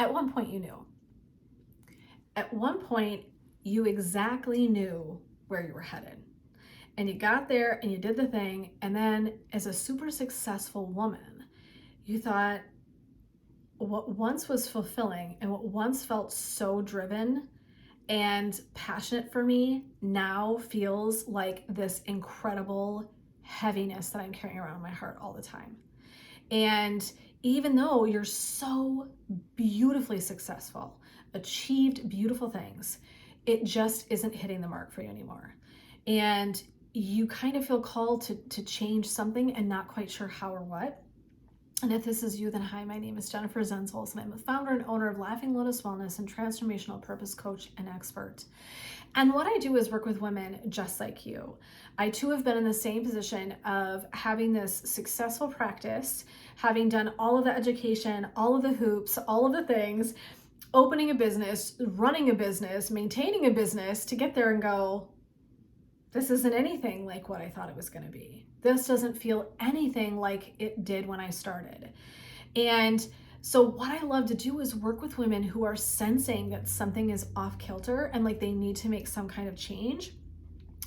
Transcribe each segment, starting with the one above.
At one point you knew. At one point you exactly knew where you were headed. And you got there and you did the thing. And then as a super successful woman, you thought what once was fulfilling and what once felt so driven and passionate for me now feels like this incredible heaviness that I'm carrying around in my heart all the time. And even though you're so beautifully successful, achieved beautiful things, it just isn't hitting the mark for you anymore. And you kind of feel called to change something and not quite sure how or what. And if this is you, then hi, my name is Jennifer Zenzels, and I'm the founder and owner of Laughing Lotus Wellness and transformational purpose coach and expert. And what I do is work with women just like you. I too have been in the same position of having this successful practice, having done all of the education, all of the hoops, all of the things, opening a business, running a business, maintaining a business, to get there and go, this isn't anything like what I thought it was going to be. This doesn't feel anything like it did when I started. And so what I love to do is work with women who are sensing that something is off kilter and like they need to make some kind of change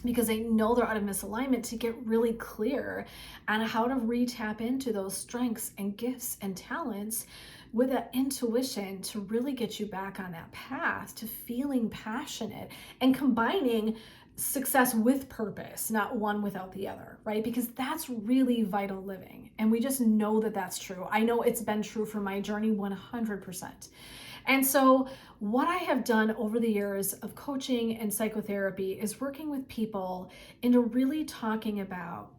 because they know they're out of misalignment, to get really clear on how to re-tap into those strengths and gifts and talents with that intuition to really get you back on that path to feeling passionate and combining success with purpose, not one without the other, right? Because that's really vital living. And we just know that that's true. I know it's been true for my journey 100%. And so what I have done over the years of coaching and psychotherapy is working with people into really talking about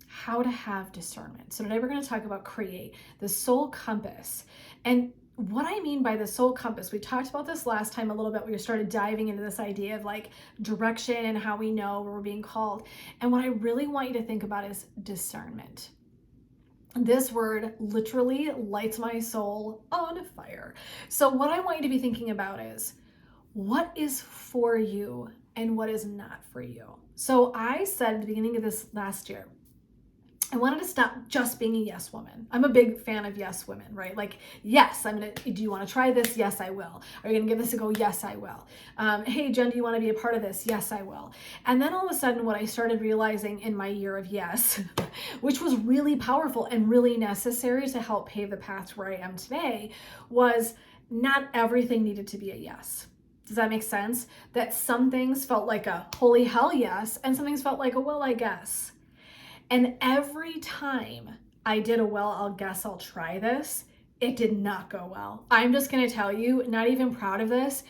how to have discernment. So today we're going to talk about create the soul compass. And what I mean by the soul compass, we talked about this last time a little bit. We started diving into this idea of like direction and how we know where we're being called. And what I really want you to think about is discernment. This word literally lights my soul on fire. So what I want you to be thinking about is what is for you and what is not for you. So I said at the beginning of this last year, I wanted to stop just being a yes woman. I'm a big fan of yes women, right? Like, yes, do you want to try this? Yes, I will. Are you going to give this a go? Yes, I will. Hey, Jen, do you want to be a part of this? Yes, I will. And then all of a sudden, what I started realizing in my year of yes, which was really powerful and really necessary to help pave the path to where I am today, was not everything needed to be a yes. Does that make sense? That some things felt like a holy hell yes, and some things felt like a well, I guess. And every time I did a well, I'll try this, it did not go well. I'm just going to tell you, not even proud of this.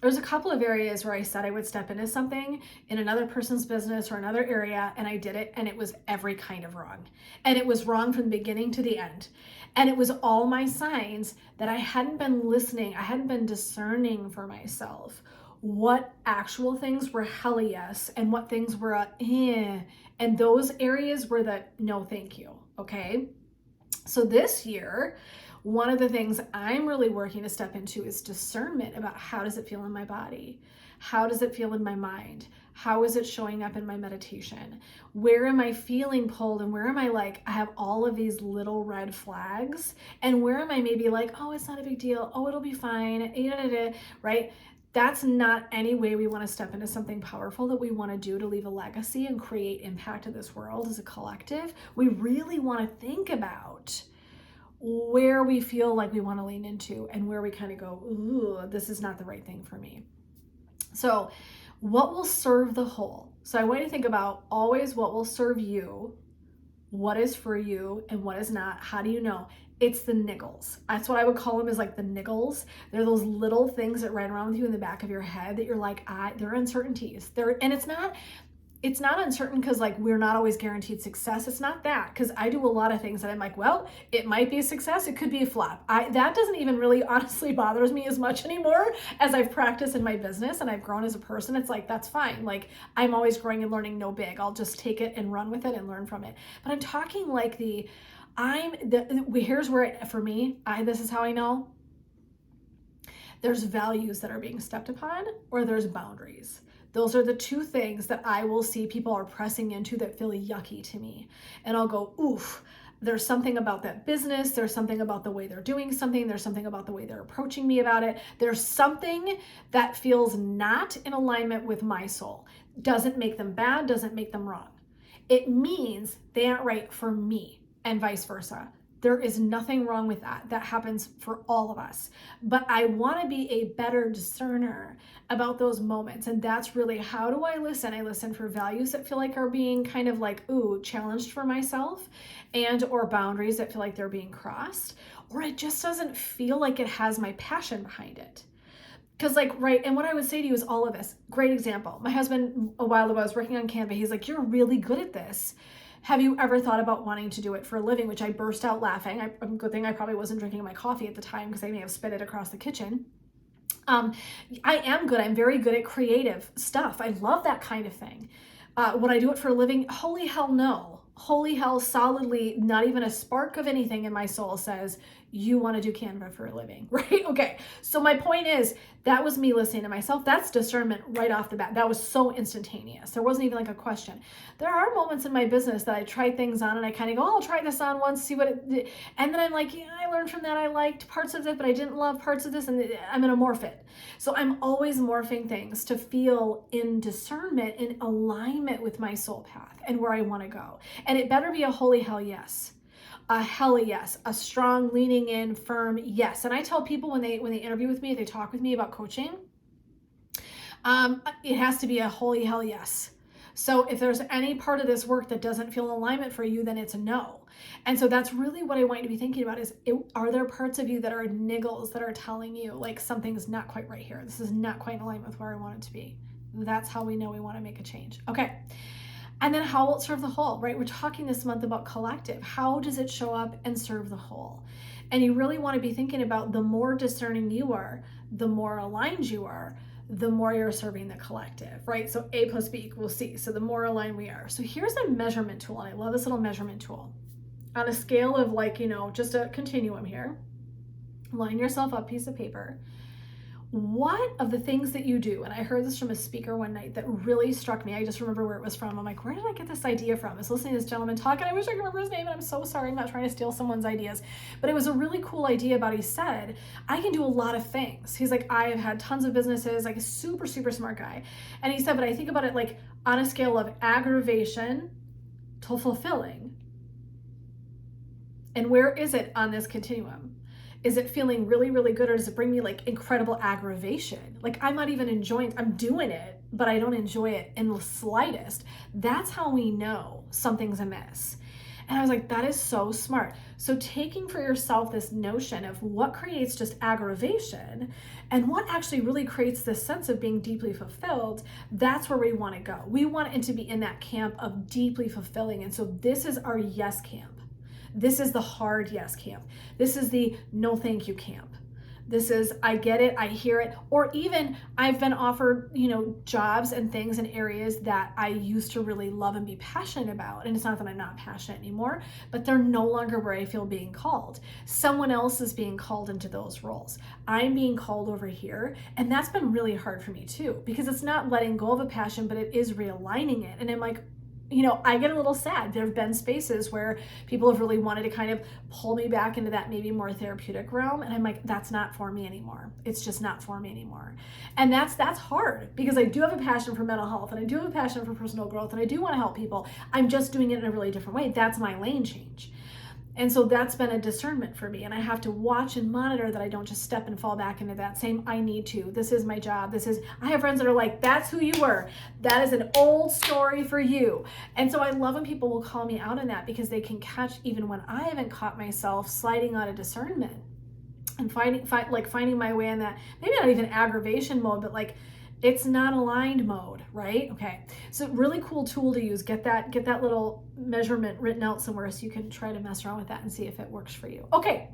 There's a couple of areas where I said I would step into something in another person's business or another area, and I did it, and it was every kind of wrong. And it was wrong from the beginning to the end. And it was all my signs that I hadn't been listening, I hadn't been discerning for myself what actual things were hell yes and what things were and those areas were the no thank you, okay? So this year, one of the things I'm really working to step into is discernment about how does it feel in my body? How does it feel in my mind? How is it showing up in my meditation? Where am I feeling pulled, and where am I like, I have all of these little red flags, and where am I maybe like, oh, it's not a big deal. Oh, it'll be fine, right? That's not any way we want to step into something powerful that we want to do to leave a legacy and create impact in this world as a collective. We really want to think about where we feel like we want to lean into and where we kind of go, ooh, this is not the right thing for me. So what will serve the whole? So I want you to think about always what will serve you, what is for you, and what is not. How do you know? It's the niggles. That's what I would call them, is like the niggles. They're those little things that run around with you in the back of your head that you're like, they're uncertainties. And it's not uncertain because like we're not always guaranteed success. It's not that, because I do a lot of things that I'm like, well, it might be a success, it could be a flop. That doesn't even really honestly bothers me as much anymore as I've practiced in my business and I've grown as a person. It's like, that's fine. Like I'm always growing and learning, no big. I'll just take it and run with it and learn from it. But I'm talking like here's where for me, this is how I know. There's values that are being stepped upon, or there's boundaries. Those are the two things that I will see people are pressing into that feel yucky to me. And I'll go, oof, There's something about that business. There's something about the way they're doing something. There's something about the way they're approaching me about it. There's something that feels not in alignment with my soul. Doesn't make them bad, doesn't make them wrong. It means they aren't right for me, and vice versa. There is nothing wrong with that. That happens for all of us. But I want to be a better discerner about those moments. And that's really, how do I listen? I listen for values that feel like are being kind of like, ooh, challenged for myself, and or boundaries that feel like they're being crossed, or it just doesn't feel like it has my passion behind it. Because like, right, and what I would say to you is all of this. Great example. My husband, a while ago, I was working on Canva. He's like, you're really good at this. Have you ever thought about wanting to do it for a living? Which I burst out laughing. Good thing I probably wasn't drinking my coffee at the time, because I may have spit it across the kitchen. I am good. I'm very good at creative stuff. I love that kind of thing. Would I do it for a living? Holy hell no. Holy hell, solidly, not even a spark of anything in my soul says you want to do Canva for a living, right? Okay, so my point is, that was me listening to myself. That's discernment right off the bat. That was so instantaneous. There wasn't even like a question. There are moments in my business that I try things on and I kind of go, oh, I'll try this on once, see what it did. And then I'm like, yeah, I learned from that. I liked parts of it, but I didn't love parts of this, and I'm going to morph it. So I'm always morphing things to feel in discernment, in alignment with my soul path and where I want to go. And it better be a holy hell yes. A hell yes, a strong, leaning in, firm yes. And I tell people when they interview with me, they talk with me about coaching, it has to be a holy hell yes. So if there's any part of this work that doesn't feel in alignment for you, then it's a no. And so that's really what I want you to be thinking about is, are there parts of you that are niggles that are telling you like something's not quite right here? This is not quite in alignment with where I want it to be. That's how we know we want to make a change. Okay. And then how will it serve the whole, right? We're talking this month about collective. How does it show up and serve the whole? And you really want to be thinking about, the more discerning you are, the more aligned you are, the more you're serving the collective, right? So A plus B equals C. So the more aligned we are. So here's a measurement tool. And I love this little measurement tool. On a scale of like, just a continuum here, line yourself up, piece of paper. What of the things that you do, and I heard this from a speaker one night that really struck me. I just remember where it was from. I'm like, where did I get this idea from? I was listening to this gentleman talk, and I wish I could remember his name, and I'm so sorry. I'm not trying to steal someone's ideas. But it was a really cool idea about, he said, I can do a lot of things. He's like, I have had tons of businesses, like a super, super smart guy. And he said, but I think about it like on a scale of aggravation to fulfilling. And where is it on this continuum? Is it feeling really, really good, or does it bring me like incredible aggravation? Like I'm not even enjoying, I'm doing it, but I don't enjoy it in the slightest. That's how we know something's amiss. And I was like, that is so smart. So taking for yourself this notion of what creates just aggravation and what actually really creates this sense of being deeply fulfilled, that's where we want to go. We want it to be in that camp of deeply fulfilling. And so this is our yes camp. This is the hard yes camp. This is the no thank you camp. This is, I get it, I hear it. Or even I've been offered, jobs and things in areas that I used to really love and be passionate about. And it's not that I'm not passionate anymore, but they're no longer where I feel being called. Someone else is being called into those roles. I'm being called over here. And that's been really hard for me too, because it's not letting go of a passion, but it is realigning it. And I'm like, I get a little sad. There have been spaces where people have really wanted to kind of pull me back into that maybe more therapeutic realm. And I'm like, that's not for me anymore. It's just not for me anymore. And that's hard, because I do have a passion for mental health, and I do have a passion for personal growth, and I do want to help people. I'm just doing it in a really different way. That's my lane change. And so that's been a discernment for me. And I have to watch and monitor that I don't just step and fall back into that same, I need to, this is my job. I have friends that are like, that's who you were. That is an old story for you. And so I love when people will call me out on that, because they can catch, even when I haven't caught myself, sliding out of discernment and finding my way in that, maybe not even aggravation mode, but like, it's not aligned mode, right? Okay. So really cool tool to use. Get that little measurement written out somewhere so you can try to mess around with that and see if it works for you. Okay,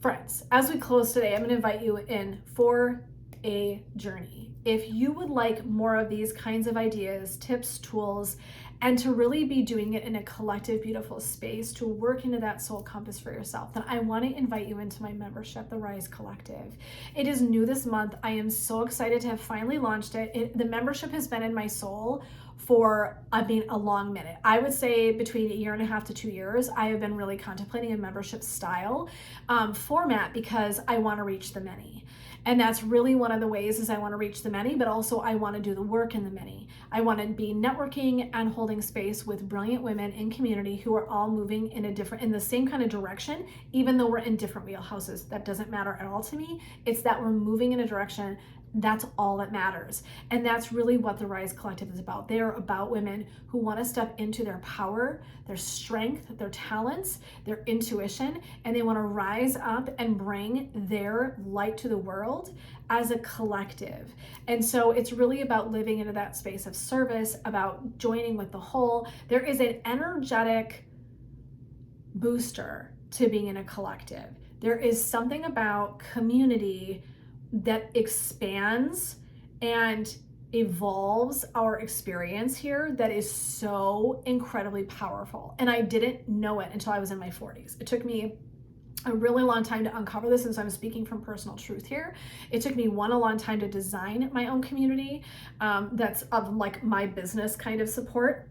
friends, as we close today, I'm going to invite you in for a journey. If you would like more of these kinds of ideas, tips, tools, and to really be doing it in a collective, beautiful space to work into that soul compass for yourself, then I want to invite you into my membership, the Rise Collective. It is new this month. I am so excited to have finally launched it. The membership has been in my soul for, a long minute. I would say between 1.5 to 2 years, I have been really contemplating a membership style format because I want to reach the many. And that's really one of the ways is I want to reach the many, but also I want to do the work in the many. I want to be networking and holding space with brilliant women in community who are all moving in the same kind of direction, even though we're in different wheelhouses. That doesn't matter at all to me. It's that we're moving in a direction. That's all that matters. And that's really what the Rise Collective is about. They are about women who want to step into their power, their strength, their talents, their intuition, and they want to rise up and bring their light to the world as a collective. And so it's really about living into that space of service, about joining with the whole. There is an energetic booster to being in a collective. There is something about community that expands and evolves our experience here that is so incredibly powerful. And I didn't know it until I was in my 40s. It took me a really long time to uncover this, and so I'm speaking from personal truth here. It took me a long time to design my own community that's of like my business kind of support,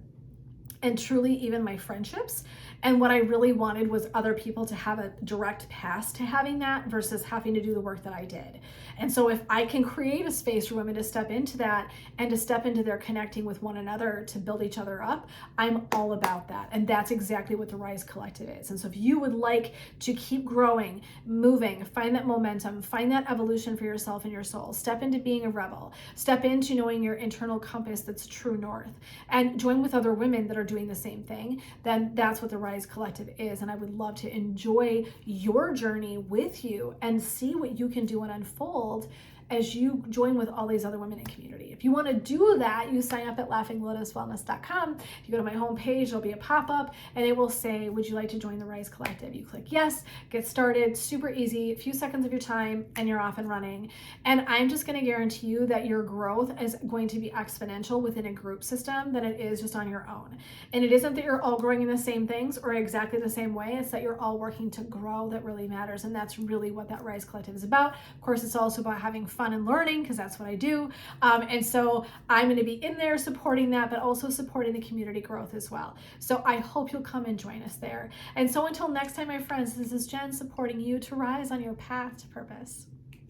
and truly even my friendships. And what I really wanted was other people to have a direct path to having that versus having to do the work that I did. And so if I can create a space for women to step into that and to step into their connecting with one another to build each other up, I'm all about that. And that's exactly what the Rise Collective is. And so if you would like to keep growing, moving, find that momentum, find that evolution for yourself and your soul, step into being a rebel, step into knowing your internal compass that's true north, and join with other women that are doing the same thing, then that's what the Rise Collective is. And I would love to enjoy your journey with you and see what you can do and unfold as you join with all these other women in community. If you want to do that, you sign up at laughinglotuswellness.com. If you go to my homepage, there'll be a pop-up and it will say, would you like to join the Rise Collective? You click yes, get started, super easy, a few seconds of your time and you're off and running. And I'm just going to guarantee you that your growth is going to be exponential within a group system than it is just on your own. And it isn't that you're all growing in the same things or exactly the same way, it's that you're all working to grow that really matters. And that's really what that Rise Collective is about. Of course, it's also about having fun and learning because that's what I do. And so I'm going to be in there supporting that, but also supporting the community growth as well. So I hope you'll come and join us there. And so until next time, my friends, this is Jen supporting you to rise on your path to purpose.